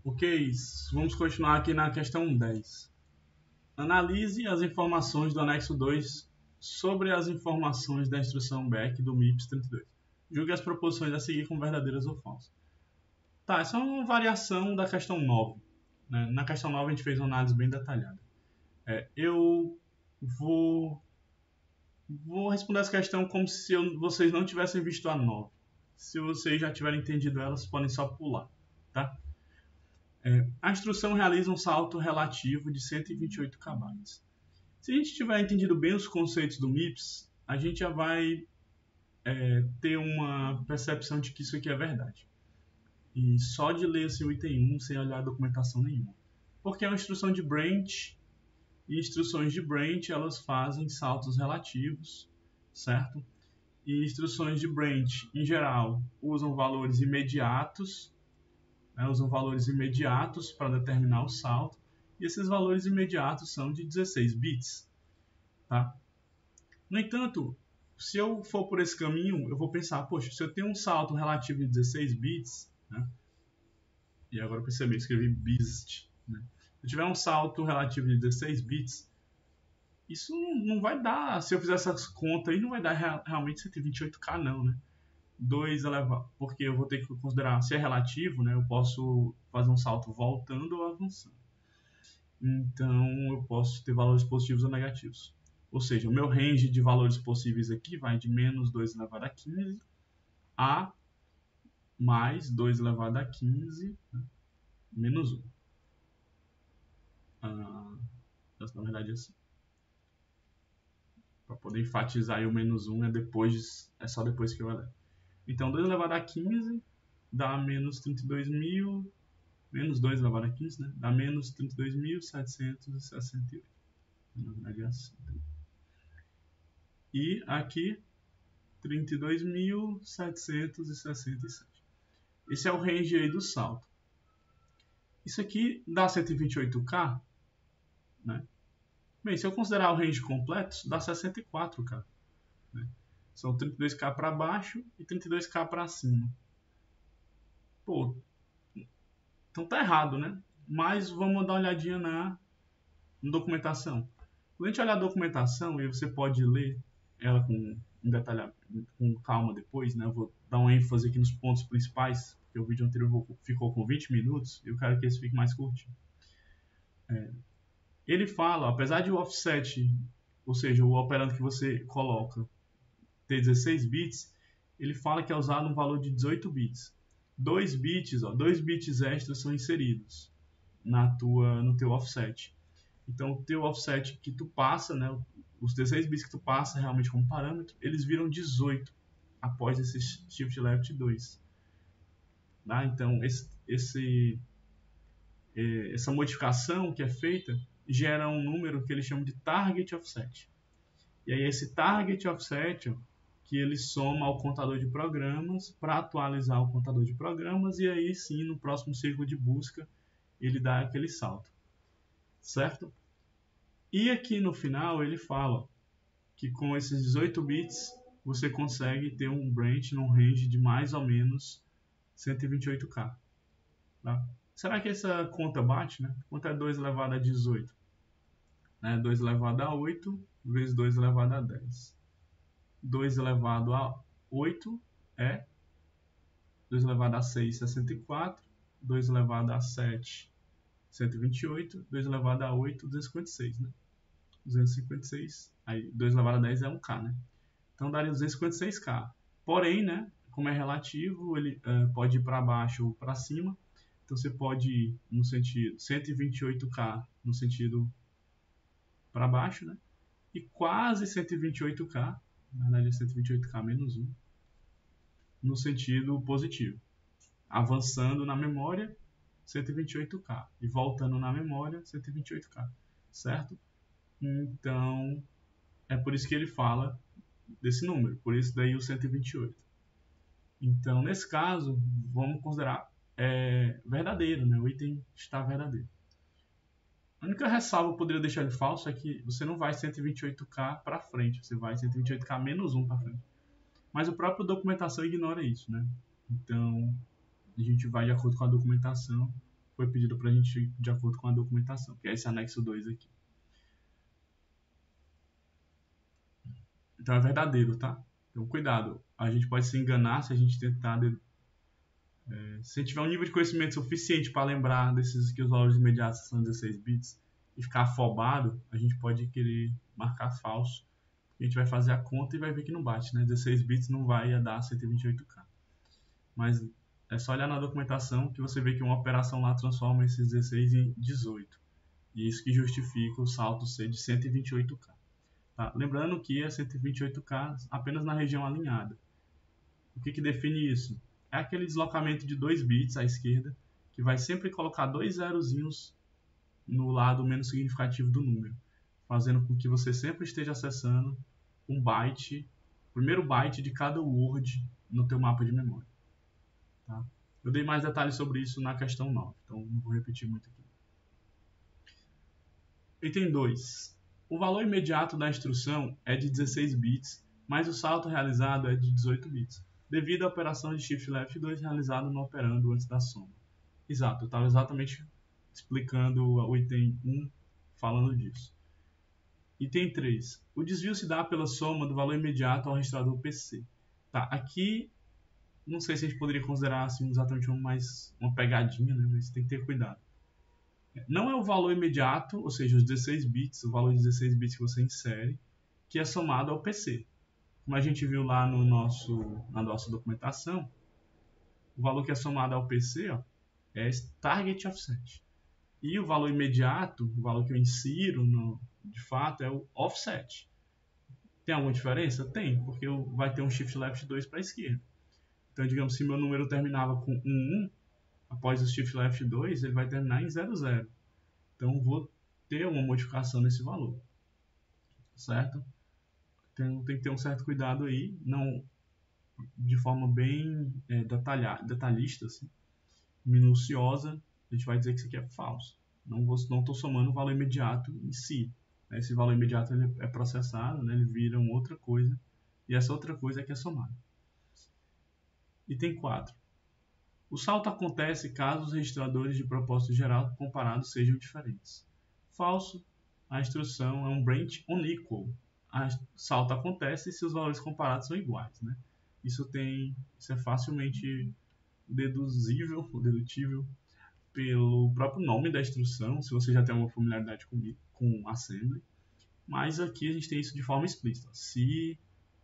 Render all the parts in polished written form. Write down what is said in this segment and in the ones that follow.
Ok, vamos continuar aqui na questão 10. Analise as informações do anexo 2 sobre as informações da instrução back do MIPS 32. Julgue as proposições a seguir como verdadeiras ou falsas. Tá, essa é uma variação da questão 9. Né? Na questão 9 a gente fez uma análise bem detalhada. Eu vou responder essa questão como se vocês não tivessem visto a 9. Se vocês já tiverem entendido ela, vocês podem só pular. Tá? A instrução realiza um salto relativo de 128 KB. Se a gente tiver entendido bem os conceitos do MIPS, a gente já vai ter uma percepção de que isso aqui é verdade. E só de ler assim, o item 1 sem olhar a documentação nenhuma. Porque é uma instrução de branch, e instruções de branch elas fazem saltos relativos, certo? E instruções de branch, em geral, usam valores imediatos, usam valores imediatos para determinar o salto, e esses valores imediatos são de 16 bits. Tá? No entanto, se eu for por esse caminho, eu vou pensar, poxa, se eu tenho um salto relativo de 16 bits, né? E agora eu percebi, eu escrevi bist, né? Se eu tiver um salto relativo de 16 bits, isso não vai dar, se eu fizer essas contas aí, não vai dar realmente 128K não, né? 2 elevado, porque eu vou ter que considerar, se é relativo, né? Eu posso fazer um salto voltando ou avançando. Então, eu posso ter valores positivos ou negativos. Ou seja, o meu range de valores possíveis aqui vai de menos 2 elevado a 15 a mais 2 elevado a 15, né? Menos 1. Na verdade é assim. Para poder enfatizar aí o menos 1 é só depois que eu elevo. Então 2 elevado a 15 dá menos 32.000, menos 2 elevado a 15, né? Dá menos 32.768. Na verdade é assim. E aqui 32.767. Esse é o range aí do salto. Isso aqui dá 128K, né? Bem, se eu considerar o range completo, dá 64K. Né? São 32K para baixo e 32K para cima. Pô, então tá errado, né? Mas vamos dar uma olhadinha na documentação. Quando a gente olhar a documentação, e você pode ler ela com calma depois, né? Eu vou dar uma ênfase aqui nos pontos principais, porque o vídeo anterior ficou com 20 minutos e eu quero que esse fique mais curtinho. Ele fala, apesar de o offset, ou seja, o operando que você coloca, ter 16 bits, ele fala que é usado um valor de 18 bits. 2 bits extras são inseridos no teu offset. Então, o teu offset que tu passa, né, os 16 bits que tu passa realmente como parâmetro, eles viram 18 após esse Shift Left 2. Tá? Então, essa modificação que é feita gera um número que eles chamam de Target Offset. E aí esse Target Offset, que ele soma ao contador de programas para atualizar o contador de programas e aí sim, no próximo ciclo de busca, ele dá aquele salto. Certo? E aqui no final ele fala que com esses 18 bits você consegue ter um branch num range de mais ou menos 128K. Tá? Será que essa conta bate? Né? Quanto é 2 elevado a 18? 2 elevado a 8 vezes 2 elevado a 10. 2 elevado a 8 é 2 elevado a 6, 64. 2 elevado a 7, 128. 2 elevado a 8, 256. Né? 256. Aí 2 elevado a 10 é 1K. Né? Então daria 256K. Porém, né, como é relativo, ele pode ir para baixo ou para cima. Então você pode ir no sentido 128K no sentido para baixo, né? E quase 128K, na verdade é 128K menos 1, no sentido positivo. Avançando na memória, 128K. E voltando na memória, 128K. Certo? Então, é por isso que ele fala desse número. Por isso daí o 128. Então, nesse caso, vamos considerar verdadeiro, né? O item está verdadeiro. A única ressalva que eu poderia deixar ele falso é que você não vai 128K para frente, você vai 128K menos 1 para frente. Mas a própria documentação ignora isso, né? Então, a gente vai de acordo com a documentação foi pedido para a gente de acordo com a documentação, que é esse anexo 2 aqui. Então é verdadeiro, tá? Então cuidado, a gente pode se enganar se a gente tentar... Se a gente tiver um nível de conhecimento suficiente para lembrar desses que os valores imediatos são 16 bits e ficar afobado, a gente pode querer marcar falso. A gente vai fazer a conta e vai ver que não bate, né? 16 bits não vai dar 128K. Mas é só olhar na documentação que você vê que uma operação lá transforma esses 16 em 18. E isso que justifica o salto ser de 128K. Tá? Lembrando que é 128K apenas na região alinhada. O que define isso? É aquele deslocamento de 2 bits à esquerda, que vai sempre colocar 2 zerozinhos no lado menos significativo do número, fazendo com que você sempre esteja acessando um byte, o primeiro byte de cada word no teu mapa de memória. Tá? Eu dei mais detalhes sobre isso na questão 9, então não vou repetir muito aqui. Item 2. O valor imediato da instrução é de 16 bits, mas o salto realizado é de 18 bits, devido à operação de Shift Left 2 realizada no operando antes da soma. Exato, eu estava exatamente explicando o item 1 falando disso. Item 3. O desvio se dá pela soma do valor imediato ao registrador PC. Tá, aqui não sei se a gente poderia considerar assim, exatamente uma pegadinha, né? Mas tem que ter cuidado. Não é o valor imediato, ou seja, os 16 bits, o valor de 16 bits que você insere, que é somado ao PC. Como a gente viu lá na nossa documentação, o valor que é somado ao PC é target offset. E o valor imediato, o valor que eu insiro, de fato, é o offset. Tem alguma diferença? Tem, porque vai ter um shift left 2 para a esquerda. Então, digamos, se meu número terminava com 1, após o shift left 2, ele vai terminar em 00. Então, vou ter uma modificação nesse valor. Certo? Então, tem que ter um certo cuidado aí, não de forma bem detalhista, assim, minuciosa, a gente vai dizer que isso aqui é falso. Não estou somando o valor imediato em si. Esse valor imediato ele é processado, né? Ele vira uma outra coisa, e essa outra coisa é que é somada. Item 4. O salto acontece caso os registradores de propósito geral comparados sejam diferentes. Falso. A instrução é um branch unequal. O salto acontece se os valores comparados são iguais, né? Isso é facilmente dedutível pelo próprio nome da instrução, se você já tem uma familiaridade com assembly. Mas aqui a gente tem isso de forma explícita. Se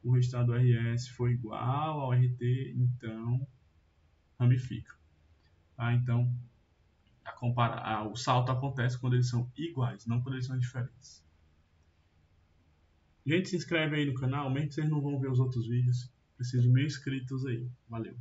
o registrador RS for igual ao RT, então ramifica. Tá? Então, o salto acontece quando eles são iguais, não quando eles são diferentes. Gente, se inscreve aí no canal, mesmo que vocês não vão ver os outros vídeos. Preciso de 1000 inscritos aí. Valeu!